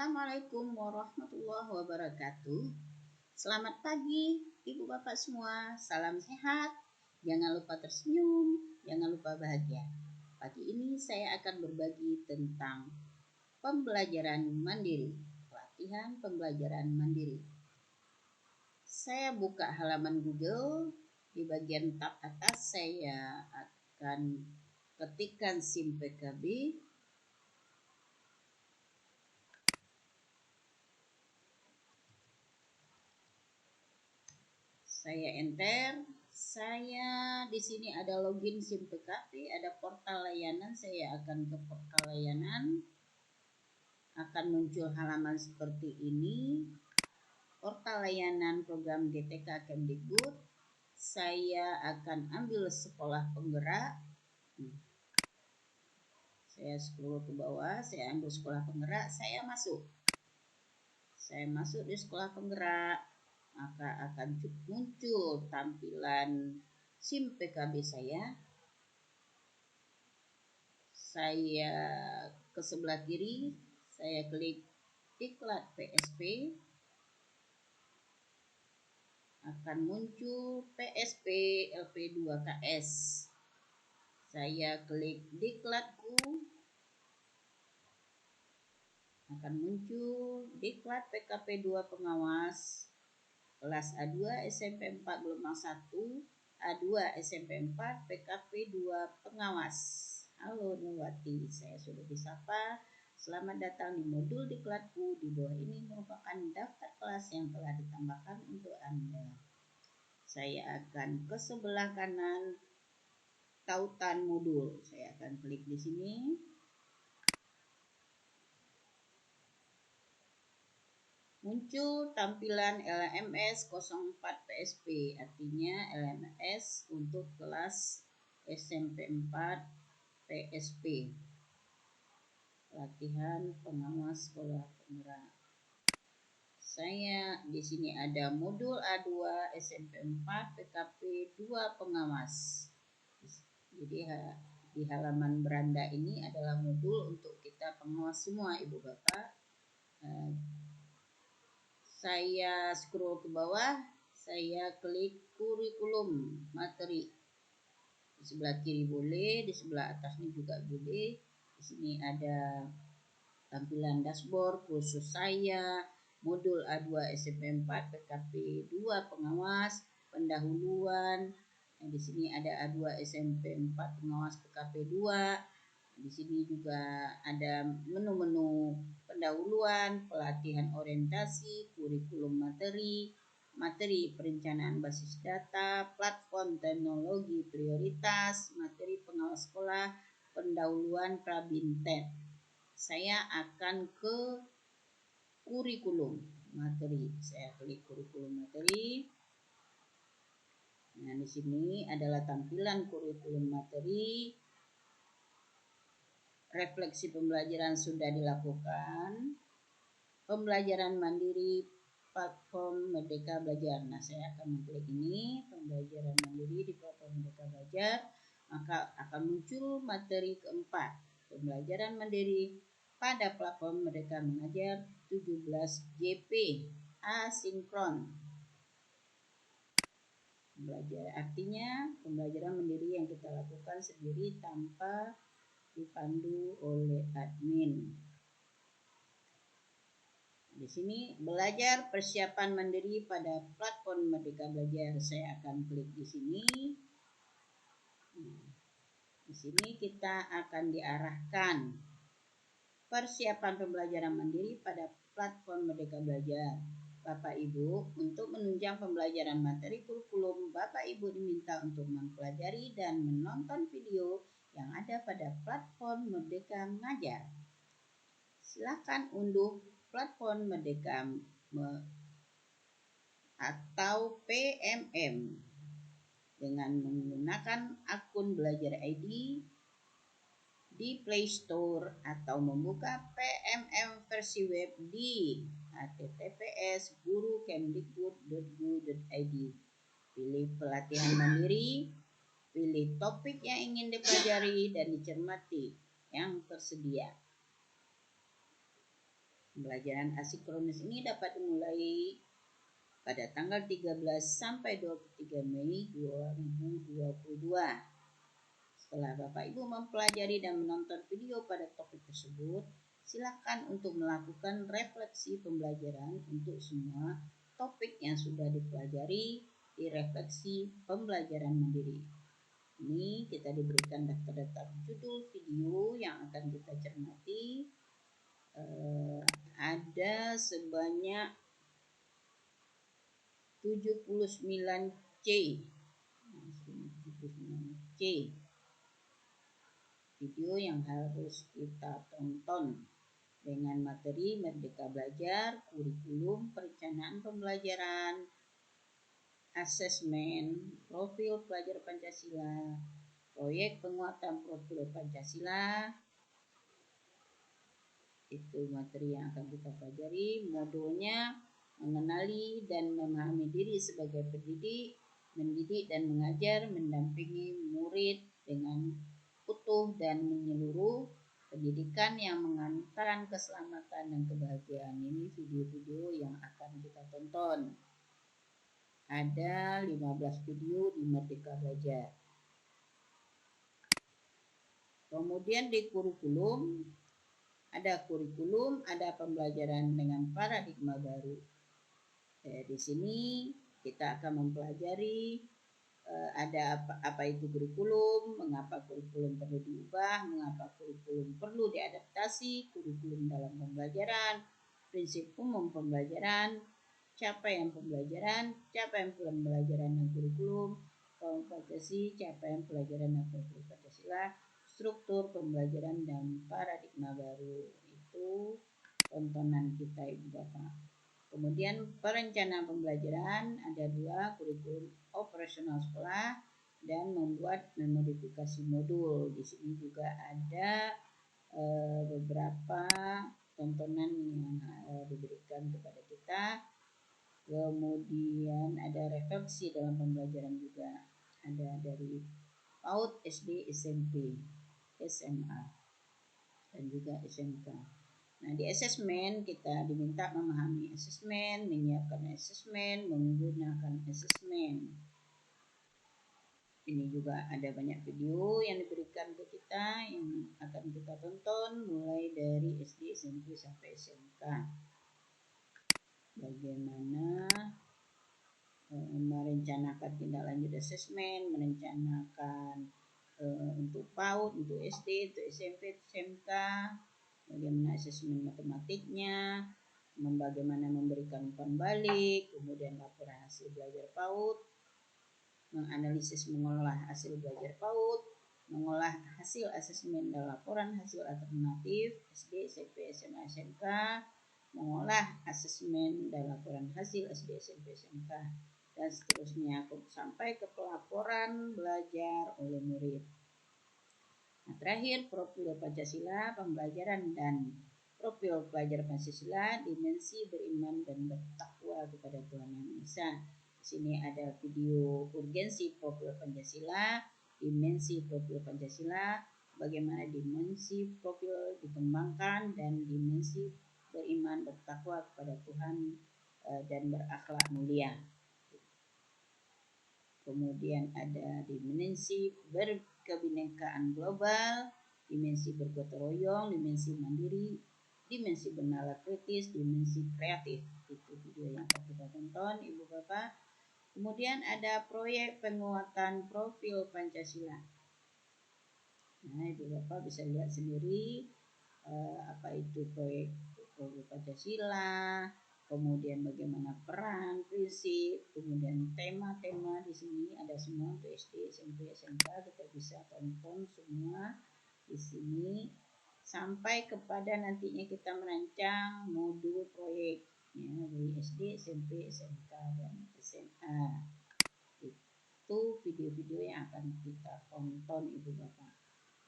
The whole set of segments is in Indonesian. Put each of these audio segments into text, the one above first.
Assalamualaikum warahmatullahi wabarakatuh. Selamat pagi Ibu Bapak semua. Salam sehat. Jangan lupa tersenyum, jangan lupa bahagia. Pagi ini saya akan berbagi tentang pembelajaran mandiri. Latihan pembelajaran mandiri. Saya buka halaman Google. Di bagian tab atas saya akan ketikkan SIM PKB. Saya enter. Saya di sini ada login SIM PKB, ada portal layanan. Saya akan ke portal layanan. Akan muncul halaman seperti ini. Portal layanan program GTK Kemdikbud. Saya akan ambil sekolah penggerak. Saya scroll ke bawah, saya ambil sekolah penggerak, saya masuk. Saya masuk di sekolah penggerak. Maka akan muncul tampilan SIM PKB saya. Saya ke sebelah kiri, saya klik diklat PSP. Akan muncul PSP LP2KS. Saya klik diklatku. Akan muncul diklat PKP 2 pengawas. Kelas A2 SMP 4 gelombang 1, A2 SMP 4 PKP 2 pengawas. Halo Nurwati, saya sudah disapa. Selamat datang di modul diklatku. Di bawah ini merupakan daftar kelas yang telah ditambahkan untuk Anda. Saya akan ke sebelah kanan tautan modul. Saya akan klik di sini. Muncul tampilan LMS 04 PSP, artinya LMS untuk kelas SMP 4 PSP. Latihan pengawas sekolah penggerak. Saya di sini ada modul A2 SMP 4 PKP 2 pengawas. Jadi di halaman beranda ini adalah modul untuk kita pengawas semua Ibu Bapak. Saya scroll ke bawah, saya klik kurikulum materi. Di sebelah kiri boleh, di sebelah atas ini juga boleh. Di sini ada tampilan dashboard, kursus saya, modul A2 SMP 4 PKP 2 pengawas, pendahuluan. Di sini ada A2 SMP 4 pengawas PKP 2. Di sini juga ada menu-menu pendahuluan, pelatihan orientasi, kurikulum materi, materi perencanaan basis data, platform teknologi prioritas, materi pengawas sekolah, pendahuluan Prabinted. Saya akan ke kurikulum materi. Saya klik kurikulum materi. Nah, di sini adalah tampilan kurikulum materi. Refleksi pembelajaran sudah dilakukan. Pembelajaran mandiri platform Merdeka Belajar. Nah, saya akan mengklik ini, pembelajaran mandiri di platform Merdeka Belajar. Maka akan muncul materi keempat, pembelajaran mandiri pada platform Merdeka Mengajar 17 JP asinkron. Belajar artinya pembelajaran mandiri yang kita lakukan sendiri tanpa dipandu oleh admin. Di sini belajar persiapan mandiri pada platform Merdeka Belajar. Saya akan klik di sini. Di sini kita akan diarahkan persiapan pembelajaran mandiri pada platform Merdeka Belajar. Bapak Ibu, untuk menunjang pembelajaran materi kurikulum, Bapak Ibu diminta untuk mempelajari dan menonton video yang ada pada platform Merdeka Mengajar. Silakan unduh platform Merdeka atau PMM dengan menggunakan akun Belajar ID di Play Store atau membuka PMM versi web di https://guru.kemdikbud.go.id. Pilih pelatihan mandiri, pilih topik yang ingin dipelajari dan dicermati yang tersedia. Pembelajaran asinkronus ini dapat dimulai pada tanggal 13 sampai 23 Mei 2022. Setelah Bapak Ibu mempelajari dan menonton video pada topik tersebut, silakan untuk melakukan refleksi pembelajaran untuk semua topik yang sudah dipelajari di refleksi pembelajaran mandiri. Ini kita diberikan daftar-daftar judul video yang akan kita cermati. Ada sebanyak 79C. 79C video yang harus kita tonton dengan materi Merdeka Belajar, kurikulum, perencanaan pembelajaran, asesmen, profil pelajar Pancasila, proyek penguatan profil Pancasila. Itu materi yang akan kita pelajari. Modulnya mengenali dan memahami diri sebagai pendidik, mendidik dan mengajar, mendampingi murid dengan utuh dan menyeluruh, pendidikan yang mengantarkan keselamatan dan kebahagiaan. Ini video-video yang akan kita tonton. Ada 15 video di Merdeka Belajar. Kemudian di kurikulum, ada pembelajaran dengan paradigma baru. Di sini kita akan mempelajari ada apa itu kurikulum, mengapa kurikulum perlu diubah, mengapa kurikulum perlu diadaptasi, kurikulum dalam pembelajaran, prinsip umum pembelajaran, capaian pembelajaran pembelajaran dan kurikulum, kompetisi capaian pelajaran dan kurikulum Pancasila, struktur pembelajaran dan paradigma baru. Itu tontonan kita Ibu Bapak. Kemudian perencanaan pembelajaran ada 2, kurikulum operasional sekolah dan membuat memodifikasi modul. Di sini juga ada beberapa tontonan yang diberikan kepada kita. Kemudian ada refleksi dalam pembelajaran juga. Ada dari PAUD, SD, SMP, SMA, dan juga SMK. Nah, di asesmen kita diminta memahami asesmen, menyiapkan asesmen, menggunakan asesmen. Ini juga ada banyak video yang diberikan ke kita yang akan kita tonton mulai dari SD, SMP sampai SMK. Bagaimana merencanakan tindak lanjut asesmen, merencanakan untuk PAUD, untuk SD, untuk SMP, SMK, bagaimana asesmen matematiknya, bagaimana memberikan umpan balik, kemudian laporan hasil belajar PAUD, menganalisis mengolah hasil belajar PAUD, mengolah hasil asesmen dan laporan hasil alternatif SD, SMP, SMA, SMK, mengolah asesmen dan laporan hasil SD, SMP, SMK, dan seterusnya sampai ke pelaporan belajar oleh murid. Nah, terakhir profil Pancasila, pembelajaran dan profil pelajar Pancasila, dimensi beriman dan bertakwa kepada Tuhan Yang Maha Esa. Di sini ada video urgensi profil Pancasila, dimensi profil Pancasila, bagaimana dimensi profil dikembangkan, dan dimensi beriman bertakwa kepada Tuhan dan berakhlak mulia. Kemudian ada dimensi berkebinekaan global, dimensi bergotong royong, dimensi mandiri, dimensi bernalar kritis, dimensi kreatif. Itu video yang akan kita tonton Ibu Bapak. Kemudian ada proyek penguatan profil Pancasila. Nah, Ibu Bapak bisa lihat sendiri apa itu proyek profil Pancasila, kemudian bagaimana peran, prinsip, kemudian tema-tema di sini ada semua untuk SD, SMP, SMK, kita bisa tonton semua di sini sampai kepada nantinya kita merancang modul proyek ya, dari SD, SMP, SMK, dan SMA. Itu video-video yang akan kita tonton Ibu Bapak.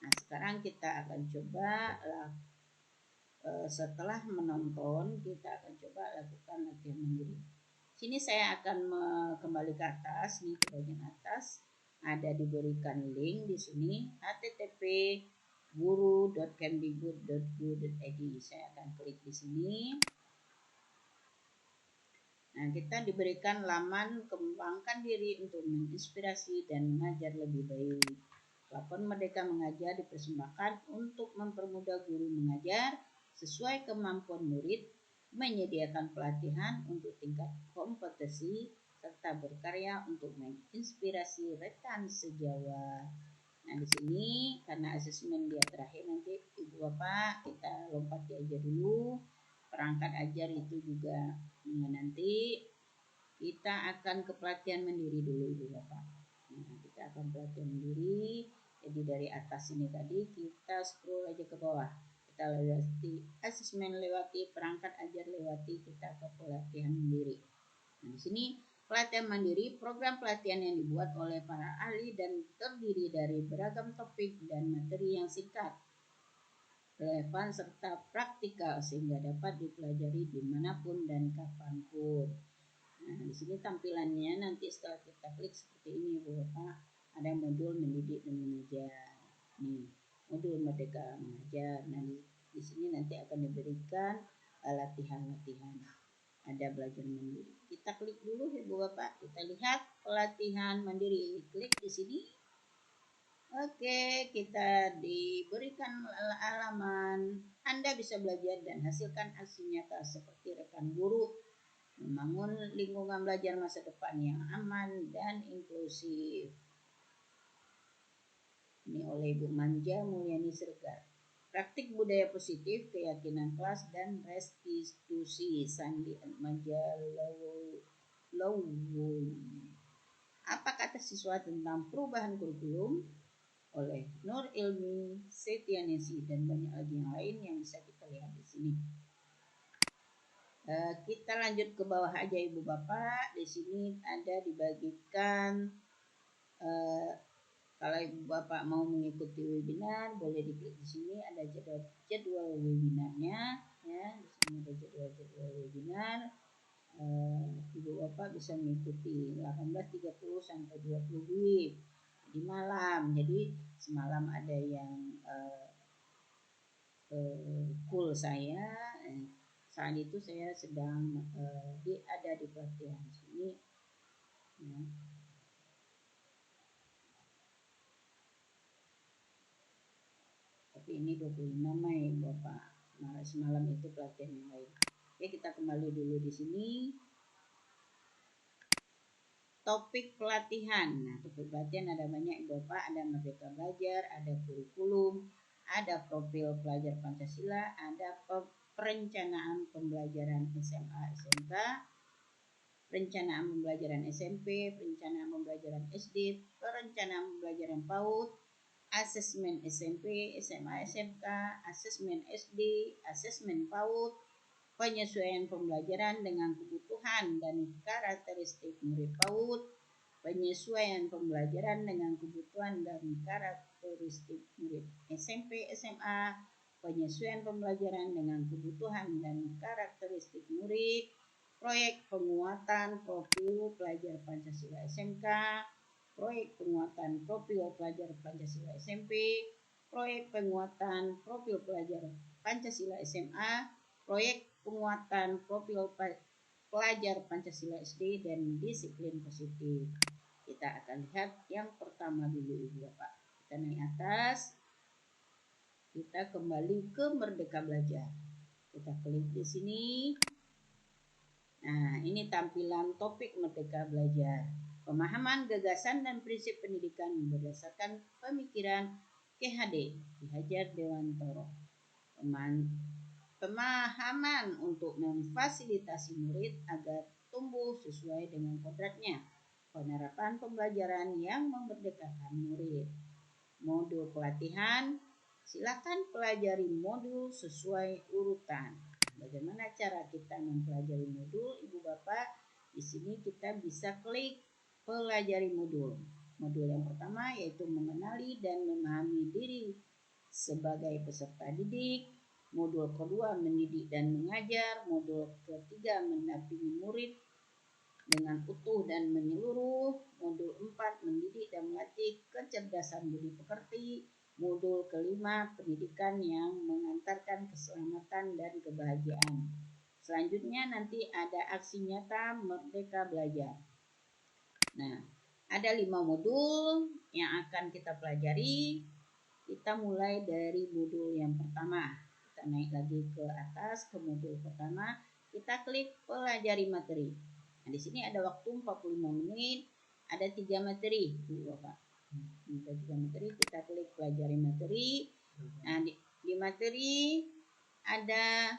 Nah, sekarang kita akan coba setelah menonton kita akan coba lakukan latihan mandiri. Sini saya akan kembali ke atas nih, ke bagian atas ada diberikan link di sini http guru.kemdikbud.go.id. Saya akan klik di sini. Nah, kita diberikan laman kembangkan diri untuk menginspirasi dan mengajar lebih baik. Platform Merdeka Mengajar dipersembahkan untuk mempermudah guru mengajar sesuai kemampuan murid, menyediakan pelatihan untuk tingkat kompetensi, serta berkarya untuk menginspirasi rekan sejawat. Nah, di sini karena asesmen dia terakhir, nanti Ibu Bapak kita lompat aja dulu. Perangkat ajar itu juga nanti kita akan ke pelatihan mandiri dulu Ibu Bapak. Nah, kita akan pelatihan mandiri. Jadi dari atas ini tadi kita scroll aja ke bawah. Kita lewati asesmen, lewati perangkat ajar, lewati kita ke pelatihan mandiri. Nah, di sini pelatihan mandiri, program pelatihan yang dibuat oleh para ahli dan terdiri dari beragam topik dan materi yang singkat, relevan serta praktikal sehingga dapat dipelajari dimanapun dan kapanpun. Nah, di sini tampilannya nanti setelah kita klik seperti ini, Bu Bapak. Ada modul mendidik dan mengajar. Nih, modul Merdeka Mengajar. Nah, di sini nanti akan diberikan latihan-latihan. Ada belajar mandiri. Kita klik dulu ya Bu Bapak. Kita lihat pelatihan mandiri. Klik di sini. Oke, kita diberikan halaman. Anda bisa belajar dan hasilkan aksi nyata seperti rekan guru, membangun lingkungan belajar masa depan yang aman dan inklusif. Ini oleh Ibu Manja Mulyani Siregar. Praktik budaya positif, keyakinan kelas, dan restitusi. Sandi Manja Lowoi. Apa kata siswa tentang perubahan kurikulum? Oleh Nur Ilmi Setianesi dan banyak lagi yang lain yang bisa kita lihat di sini. Kita lanjut ke bawah aja Ibu Bapak. Di sini ada dibagikan kalau Ibu Bapak mau mengikuti webinar boleh diklik di sini, ada jadwal webinarnya ya. Di sini ada jadwal webinar. Ibu Bapak bisa mengikuti 18.30 sampai 20 WIB di malam. Jadi semalam ada yang cool saya. Saat itu saya sedang ada di pelatihan sini. Ya. Tapi ini 25 Mei Bapak. Nah, semalam itu pelatihan yang lain. Oke, kita kembali dulu di sini. Topik pelatihan. Nah, topik pelatihan ada banyak Bapak, ada Merdeka Belajar, ada kurikulum, ada profil pelajar Pancasila, ada perencanaan pembelajaran SMA SMK, perencanaan pembelajaran SMP, perencanaan pembelajaran SD, perencanaan pembelajaran PAUD, asesmen SMP, SMA SMK, asesmen SD, asesmen PAUD, penyesuaian pembelajaran dengan kebutuhan dan karakteristik murid PAUD, penyesuaian pembelajaran dengan kebutuhan dan karakteristik murid SMP SMA, penyesuaian pembelajaran dengan kebutuhan dan karakteristik murid, proyek penguatan profil pelajar Pancasila SMK, proyek penguatan profil pelajar Pancasila SMP, proyek penguatan profil pelajar Pancasila SMA, proyek penguatan profil pelajar Pancasila SD, dan disiplin positif. Kita akan lihat yang pertama dulu Ibu Bapak. Kita naik atas. Kita kembali ke Merdeka Belajar. Kita klik di sini. Nah, ini tampilan topik Merdeka Belajar. Pemahaman, gagasan, dan prinsip pendidikan berdasarkan pemikiran KHD, Ki Hajar Dewantoro. Pemahaman untuk memfasilitasi murid agar tumbuh sesuai dengan kodratnya. Penerapan pembelajaran yang memerdekakan murid. Modul pelatihan, silakan pelajari modul sesuai urutan. Bagaimana cara kita mempelajari modul, Ibu Bapak? Di sini kita bisa klik pelajari modul. Modul yang pertama yaitu mengenali dan memahami diri sebagai peserta didik. Modul kedua mendidik dan mengajar. Modul ketiga mendampingi murid dengan utuh dan menyeluruh. Modul 4 mendidik dan melatih kecerdasan budi pekerti. Modul kelima, pendidikan yang mengantarkan keselamatan dan kebahagiaan. Selanjutnya nanti ada aksi nyata Merdeka Belajar. Nah, ada 5 modul yang akan kita pelajari. Kita mulai dari modul yang pertama. Kita naik lagi ke atas ke modul pertama. Kita klik pelajari materi. Nah, di sini ada waktu 45 menit. Ada 3 materi, Bapak. Ada 3 materi, kita klik pelajari materi. Nah, di materi ada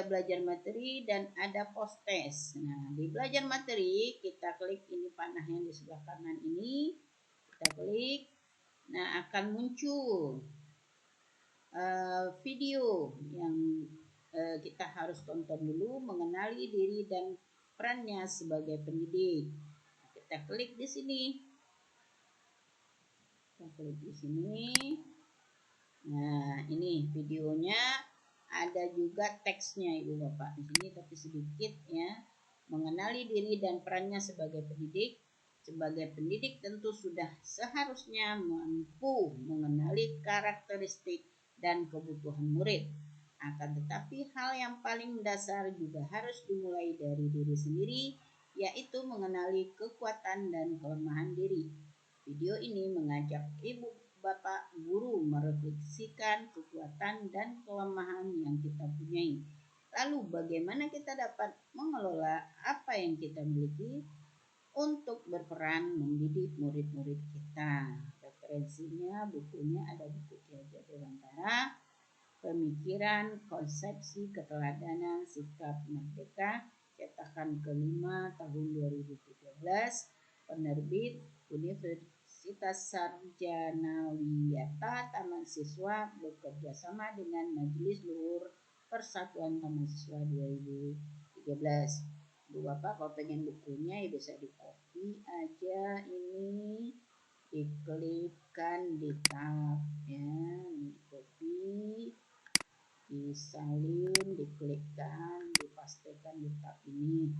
belajar materi dan ada post test. Nah, di belajar materi kita klik ini panah yang di sebelah kanan ini, kita klik. Nah, akan muncul video yang kita harus tonton dulu, mengenali diri dan perannya sebagai pendidik. Kita klik di sini. Kita klik di sini. Nah, ini videonya. Ada juga teksnya Ibu Bapak di sini, tapi sedikit ya. Mengenali diri dan perannya sebagai pendidik. Sebagai pendidik tentu sudah seharusnya mampu mengenali karakteristik dan kebutuhan murid. Akan tetapi hal yang paling mendasar juga harus dimulai dari diri sendiri, yaitu mengenali kekuatan dan kelemahan diri. Video ini mengajak Ibu Bapak guru merefleksikan kekuatan dan kelemahan yang kita punyai. Lalu bagaimana kita dapat mengelola apa yang kita miliki untuk berperan mendidik murid-murid kita. Referensinya, bukunya ada buku Ki Hajar Dewantara, Pemikiran, Konsepsi, Keteladanan, Sikap Merdeka, cetakan kelima tahun 2013, penerbit Universitas Sarjana Wiyata Taman Siswa bekerja sama dengan Majelis Luhur Persatuan Taman Siswa 2013. Bu Bapak kalau pengen bukunya ya bisa di copy aja ini, diklikkan di tab ya, di copy, disalin, diklikkan, dipastikan di tab ini.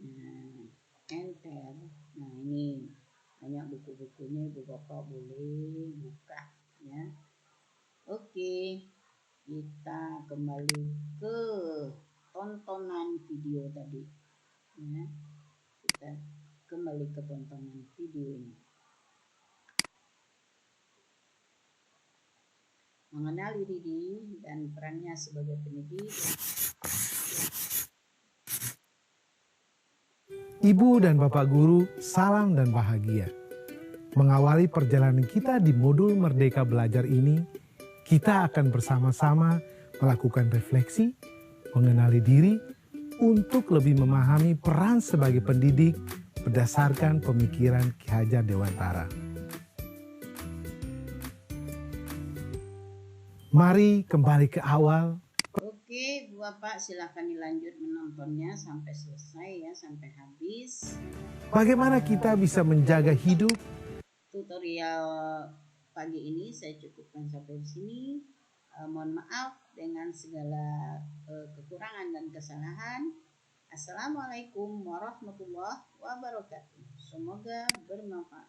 Nah, enter. Nah, ini banyak buku-bukunya, Ibu Bapak boleh buka ya. Oke, kita kembali ke tontonan video tadi ya. Kita kembali ke tontonan video ini. Mengenali diri dan perannya sebagai pendidik. Ibu dan Bapak Guru, salam dan bahagia. Mengawali perjalanan kita di modul Merdeka Belajar ini, kita akan bersama-sama melakukan refleksi, mengenali diri, untuk lebih memahami peran sebagai pendidik berdasarkan pemikiran Ki Hajar Dewantara. Mari kembali ke awal. Oke, Bu Bapak silahkan dilanjut menontonnya sampai selesai ya, sampai habis. Bagaimana kita bisa menjaga hidup? Tutorial pagi ini saya cukupkan sampai di sini. Mohon maaf dengan segala kekurangan dan kesalahan. Assalamualaikum warahmatullahi wabarakatuh. Semoga bermanfaat.